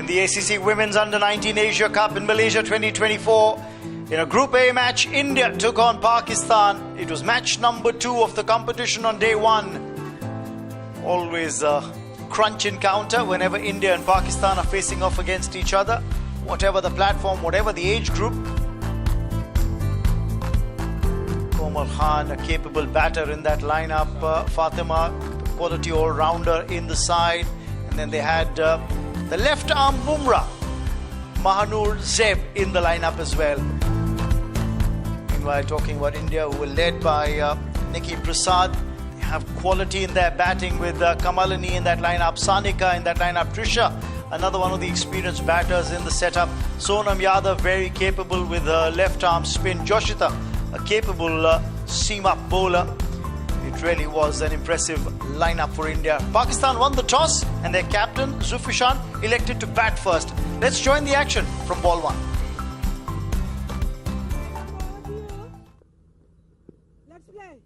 the ACC Women's Under-19 Asia Cup in Malaysia 2024. In a Group A match, India took on Pakistan. It was match number 2 of the competition on day 1. Always a crunch encounter whenever India and Pakistan are facing off against each other. Whatever the platform, whatever the age group. Komal Khan, a capable batter in that lineup. Fatima, quality all-rounder in the side. And then they had the left-arm Bumrah, Mahanur Zeb in the lineup as well. Meanwhile, talking about India, who were led by Nikki Prasad. They have quality in their batting with Kamalini in that lineup, Sanika in that lineup, Trisha, another one of the experienced batters in the setup. Sonam Yadav, very capable with left-arm spin. Joshita, a capable seam-up bowler. It really was an impressive lineup for India. Pakistan won the toss and their captain, Zufishan, elected to bat first. Let's join the action from ball 1. Let's play.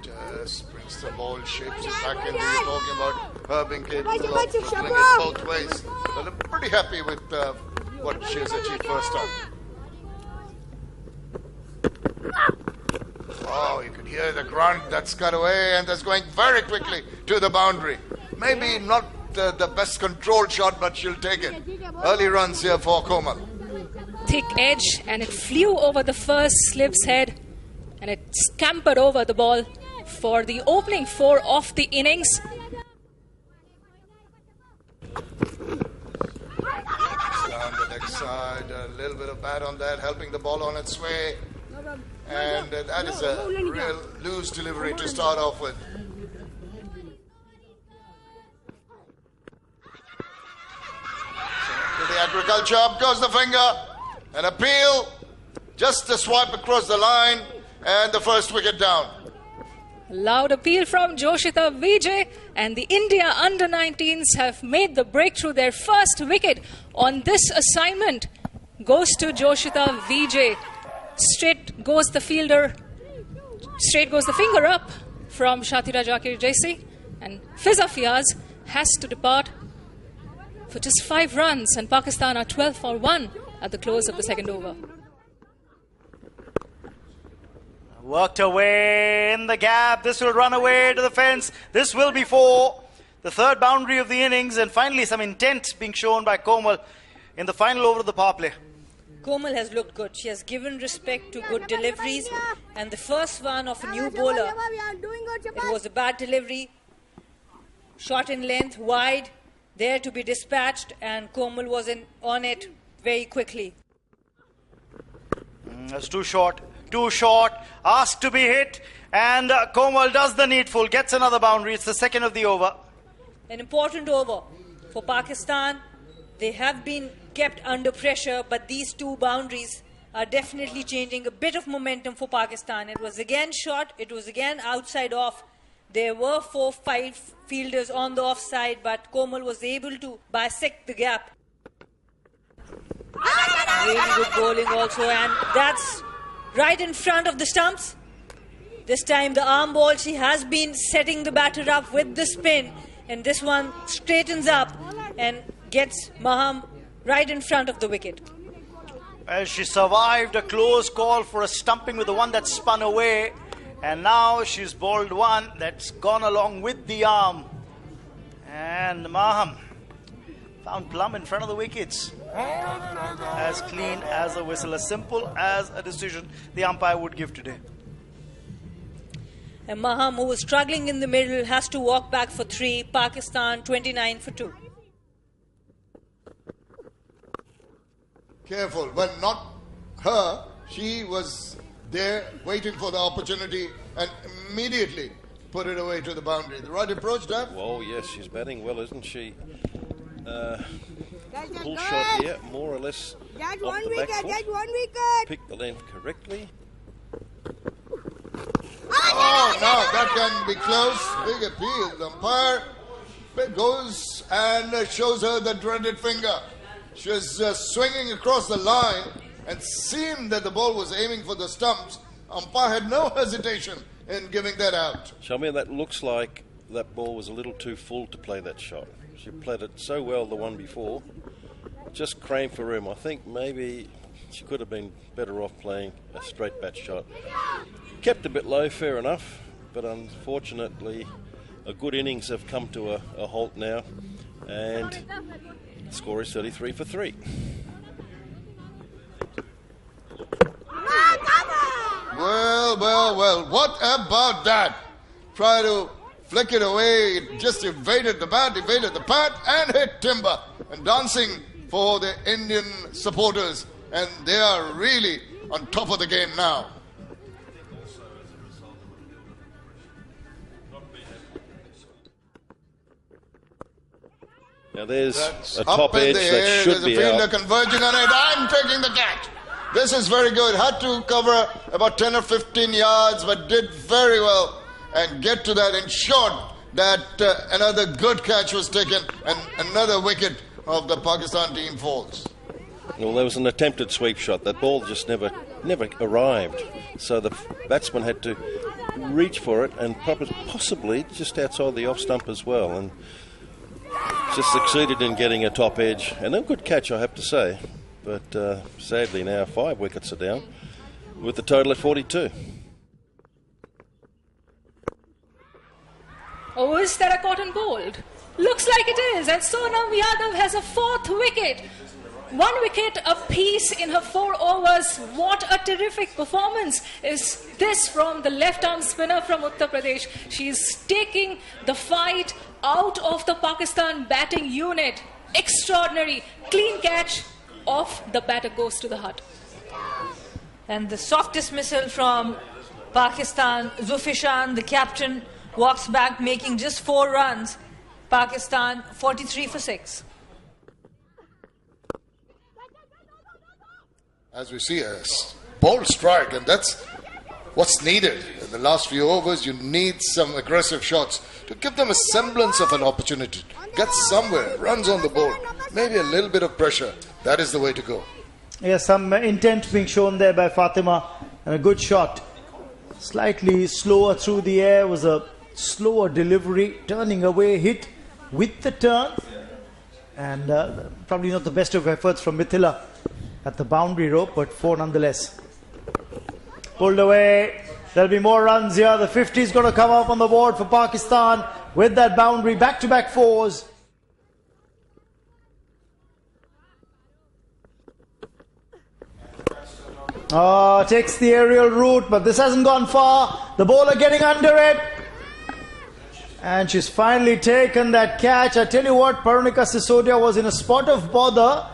Just brings the ball, shapes it back in. We were talking about her being capable of dribbling it both ways. Well, I'm pretty happy with what she has achieved first time. Oh, you can hear the grunt that's cut away, and that's going very quickly to the boundary. Maybe not the best controlled shot, but she'll take it. Early runs here for Komal. Thick edge, and it flew over the first slip's head, and it scampered over the ball for the opening 4 of the innings. Down the next side, a little bit of bat on that, helping the ball on its way. And that is a real loose delivery to start off with. So to the agriculture, up goes the finger. An appeal, just a swipe across the line, and the first wicket down. Loud appeal from Joshita Vijay, and the India under-19s have made the breakthrough. Their first wicket on this assignment goes to Joshita Vijay. Straight goes the finger up from Shatira Jakir Jaisi, and Fiza Fiaz has to depart for just 5 runs, and Pakistan are 12 for 1 at the close of the second over. Worked away in the gap. This will run away to the fence. This will be for the third boundary of the innings. And finally, some intent being shown by Komal in the final over of the power play. Komal has looked good. She has given respect to good deliveries. And the first one of a new bowler, it was a bad delivery. Short in length, wide, there to be dispatched. And Komal was on it very quickly. That's too short. Too short, asked to be hit, and Komal does the needful, gets another boundary. It's the second of the over. An important over for Pakistan. They have been kept under pressure, but these 2 boundaries are definitely changing a bit of momentum for Pakistan. It was again short, it was again outside off. There were 4-5 fielders on the offside, but Komal was able to bisect the gap. Really good bowling also, and that's right in front of the stumps. This time the arm ball, she has been setting the batter up with the spin. And this one straightens up and gets Maham right in front of the wicket. Well, she survived a close call for a stumping with the one that spun away. And now she's bowled one that's gone along with the arm. And Maham found plumb in front of the wickets. As clean as a whistle, as simple as a decision the umpire would give today. And Maham, who was struggling in the middle, has to walk back for 3. Pakistan 29 for 2. Careful, well, not her. She was there waiting for the opportunity and immediately put it away to the boundary. The right approach, Dave? Well, yes, she's batting well, isn't she? Pull shot here, more or less off the back foot. Pick the length correctly. Oh, now that can be close. Big appeal. The umpire goes and shows her the dreaded finger. She was swinging across the line and seemed that the ball was aiming for the stumps. Umpire had no hesitation in giving that out. Shamir, that looks like that ball was a little too full to play that shot. She played it so well the one before. Just crammed for room. I think maybe she could have been better off playing a straight bat shot. Kept a bit low, fair enough, but unfortunately a good innings have come to a halt now, and the score is 33 for 3. Well, what about that? Try to flick it away, it just evaded the bat, evaded the pad, and hit timber. And dancing for the Indian supporters, and they are really on top of the game now. Now there's That's a top edge that should be there's a fielder out. converging on it. I'm taking the catch. This is very good. Had to cover about 10 or 15 yards, but did very well and get to that. Ensured that another good catch was taken and another wicket of the Pakistan team falls. Well, there was an attempted sweep shot. That ball just never arrived. So the batsman had to reach for it and possibly just outside the off stump as well. And just succeeded in getting a top edge. And a good catch, I have to say. But sadly now 5 wickets are down with the total at 42. Oh, is that a cotton bowled? Looks like it is. And Sonam Yadav has a 4th wicket. 1 wicket apiece in her 4 overs. What a terrific performance is this from the left-arm spinner from Uttar Pradesh. She's taking the fight out of the Pakistan batting unit. Extraordinary. Clean catch. Off the batter goes to the hut. And the soft dismissal from Pakistan. Zulfishan, the captain, walks back making just 4 runs. Pakistan 43 for 6. As we see, a bold strike, and that's what's needed. In the last few overs, you need some aggressive shots to give them a semblance of an opportunity. Get somewhere, runs on the board, maybe a little bit of pressure. That is the way to go. Yeah, some intent being shown there by Fatima, and a good shot. Slightly slower through the air, was a slower delivery, turning away, hit with the turn, and probably not the best of efforts from Mithila at the boundary rope, but 4 nonetheless. Pulled away. There'll be more runs here. The 50 is going to come up on the board for Pakistan with that boundary. Back-to-back 4s. Takes the aerial route, but this hasn't gone far. The bowler getting under it. And she's finally taken that catch. I tell you what, Parunika Sisodia was in a spot of bother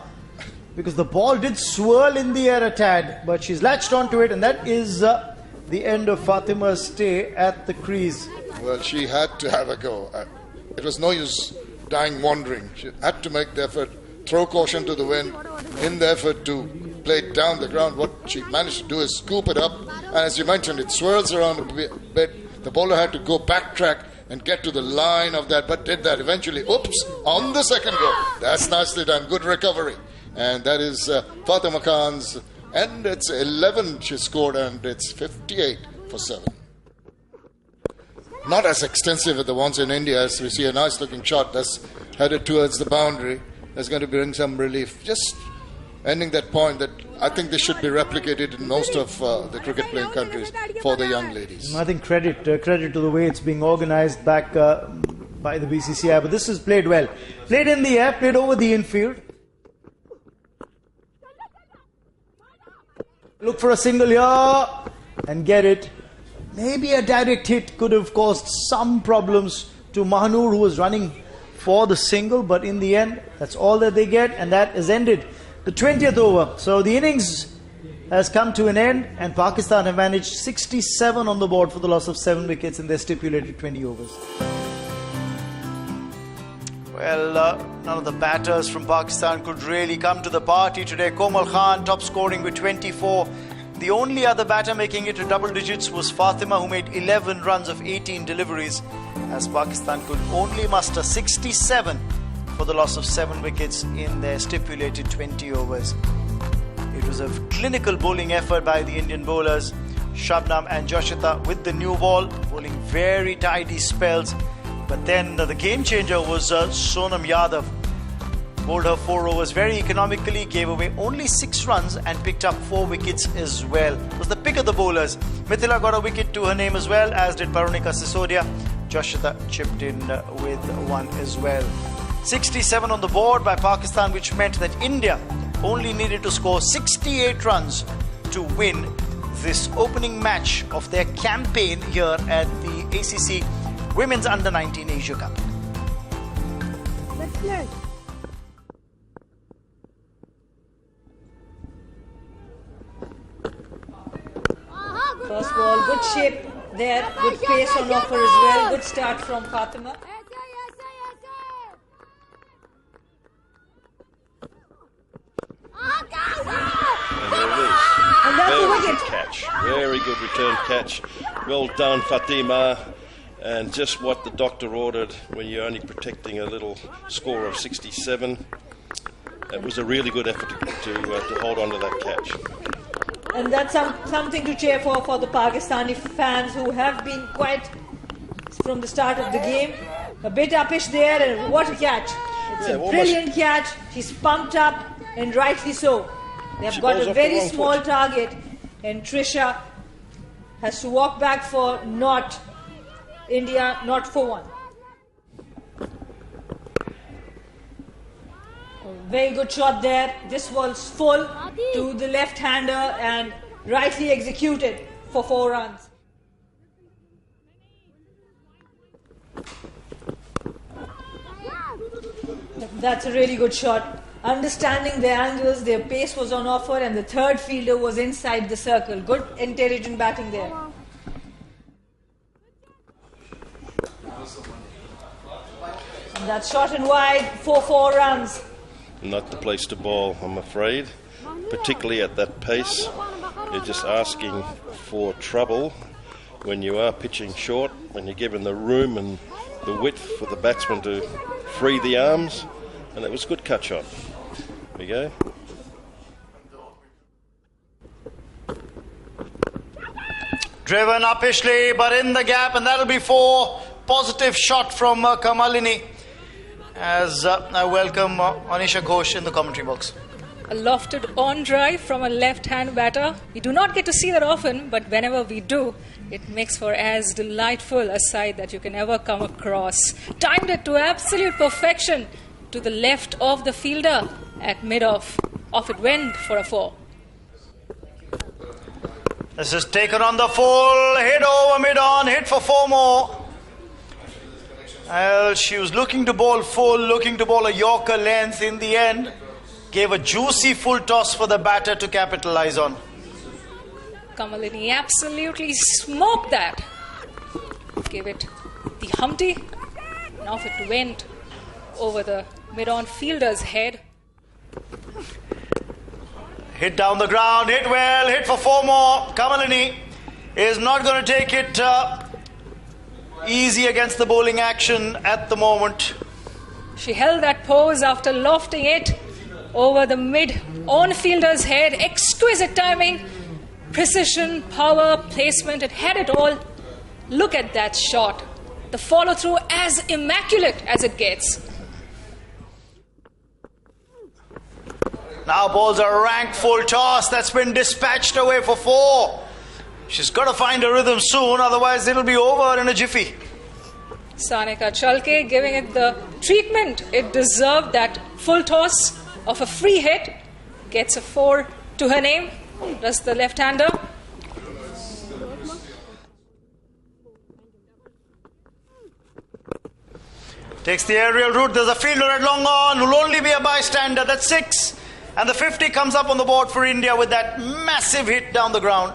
because the ball did swirl in the air a tad, but she's latched onto it, and that is the end of Fatima's stay at the crease. Well, she had to have a go. It was no use dying wandering. She had to make the effort, throw caution to the wind in the effort to play it down the ground. What she managed to do is scoop it up, and as you mentioned, it swirls around a bit. The bowler had to go backtrack and get to the line of that, but did that eventually. Oops, on the second go. That's nicely done. Good recovery. And that is Fatima Khan's, and it's 11 she scored, and it's 58 for 7. Not as extensive as the ones in India, as we see a nice looking shot that's headed towards the boundary. That's going to bring some relief. Just ending that point that I think this should be replicated in most of the cricket playing countries for the young ladies. I think credit to the way it's being organised back by the BCCI, but this is played well. Played in the air, played over the infield. Look for a single here and get it. Maybe a direct hit could have caused some problems to Mahanur, who was running for the single, but in the end, that's all that they get, and that has ended the 20th over. So the innings has come to an end, and Pakistan have managed 67 on the board for the loss of 7 wickets in their stipulated 20 overs. Well, none of the batters from Pakistan could really come to the party today. Komal Khan top scoring with 24. The only other batter making it to double digits was Fatima, who made 11 runs of 18 deliveries, as Pakistan could only muster 67 for the loss of 7 wickets in their stipulated 20 overs. It was a clinical bowling effort by the Indian bowlers. Shabnam and Joshita with the new ball, bowling very tidy spells. But then the game changer was Sonam Yadav. Bowled her 4 overs very economically, gave away only 6 runs and picked up 4 wickets as well. It was the pick of the bowlers. Mithila got a wicket to her name as well, as did Bharunika Sisodia. Joshita chipped in with 1 as well. 67 on the board by Pakistan, which meant that India only needed to score 68 runs to win this opening match of their campaign here at the ACC Women's Under-19 Asia Cup. Let's play. First ball, good shape there, good pace on offer as well, good start from Fatima. And there it is. Very good catch. Very good return catch. Well done, Fatima. And just what the doctor ordered when you're only protecting a little score of 67. It was a really good effort to hold on to that catch. And that's something to cheer for the Pakistani fans who have been quite, from the start of the game, a bit uppish there. And what a catch. It's a brilliant catch. She's pumped up, and rightly so. They've got a very small target, and Trisha has to walk back for India not for 1. Very good shot there. This was full to the left-hander and rightly executed for 4 runs. That's a really good shot. Understanding their angles, their pace was on offer, and the third fielder was inside the circle. Good, intelligent batting there. And that's shot and wide for 4 runs. Not the place to bowl, I'm afraid. Particularly at that pace. You're just asking for trouble when you are pitching short, when you're given the room and the width for the batsman to free the arms. And it was a good cut shot. There we go. Driven uppishly, but in the gap, and that'll be 4. Positive shot from Kamalini. As I welcome Anisha Ghosh in the commentary box. A lofted on drive from a left-hand batter. We do not get to see that often, but whenever we do, it makes for as delightful a sight that you can ever come across. Timed it to absolute perfection to the left of the fielder at mid-off. Off it went for a 4. This is taken on the full, hit over mid-on, hit for 4 more. Well, she was looking to bowl full, looking to bowl a Yorker length. In the end, gave a juicy full toss for the batter to capitalize on. Kamalini absolutely smoked that. Gave it the Humpty, and off it went over the mid-on fielder's head. Hit down the ground, hit well, hit for 4 more. Kamalini is not going to take it easy against the bowling action at the moment. She held that pose after lofting it over the mid-on fielder's head. Exquisite timing, precision, power, placement. It had it all. Look at that shot. The follow-through as immaculate as it gets. Now bowls a rank full toss that's been dispatched away for 4. She's got to find a rhythm soon, otherwise it'll be over in a jiffy. Sanika Chalke giving it the treatment it deserved. That full toss of a free hit gets a 4 to her name. Does the left-hander. Takes the aerial route. There's a fielder at long on who'll only be a bystander. That's 6. And the 50 comes up on the board for India with that massive hit down the ground.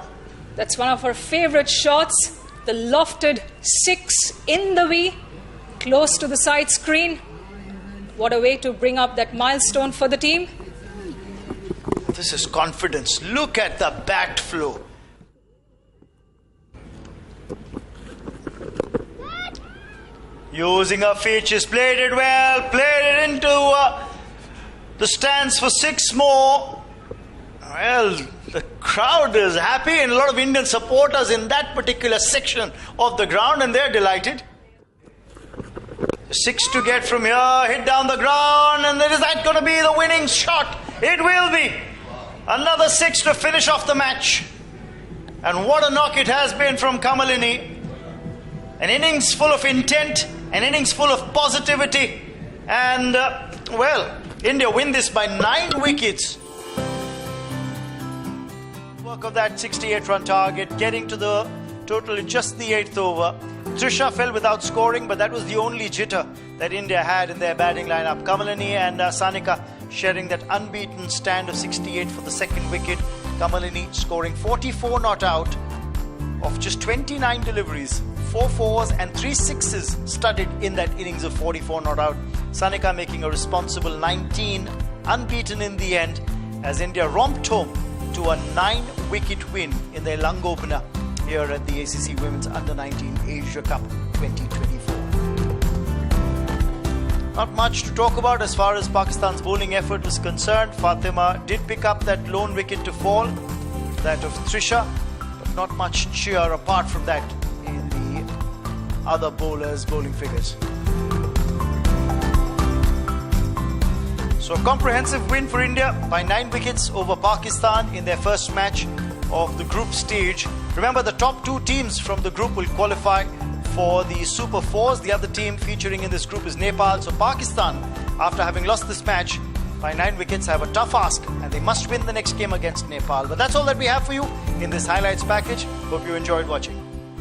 That's one of her favourite shots. The lofted 6 in the V, close to the side screen. What a way to bring up that milestone for the team. This is confidence. Look at the bat flow. Using her feet, she's played it well. Played it into the stands for 6 more. Well, The crowd is happy, and a lot of Indian supporters in that particular section of the ground, and they're delighted. 6 to get from here, hit down the ground, and is that going to be the winning shot? It will be. Another 6 to finish off the match. And what a knock it has been from Kamalini. An innings full of intent, an innings full of positivity. And, well, India win this by 9 wickets. Work of that 68-run target, getting to the total in just the 8th over. Trisha fell without scoring, but that was the only jitter that India had in their batting lineup. Kamalini and Sanika sharing that unbeaten stand of 68 for the second wicket. Kamalini scoring 44 not out of just 29 deliveries. 4 fours and 3 sixes studded in that innings of 44 not out. Sanika making a responsible 19, unbeaten in the end, as India romped home to a 9-wicket win in their lung opener here at the ACC Women's Under-19 Asia Cup 2024. Not much to talk about as far as Pakistan's bowling effort was concerned. Fatima did pick up that lone wicket to fall, that of Trisha, but not much cheer apart from that in the other bowlers' bowling figures. So a comprehensive win for India by 9 wickets over Pakistan in their first match of the group stage. Remember, the top 2 teams from the group will qualify for the Super 4s. The other team featuring in this group is Nepal. So Pakistan, after having lost this match by 9 wickets, have a tough ask, and they must win the next game against Nepal. But that's all that we have for you in this highlights package. Hope you enjoyed watching.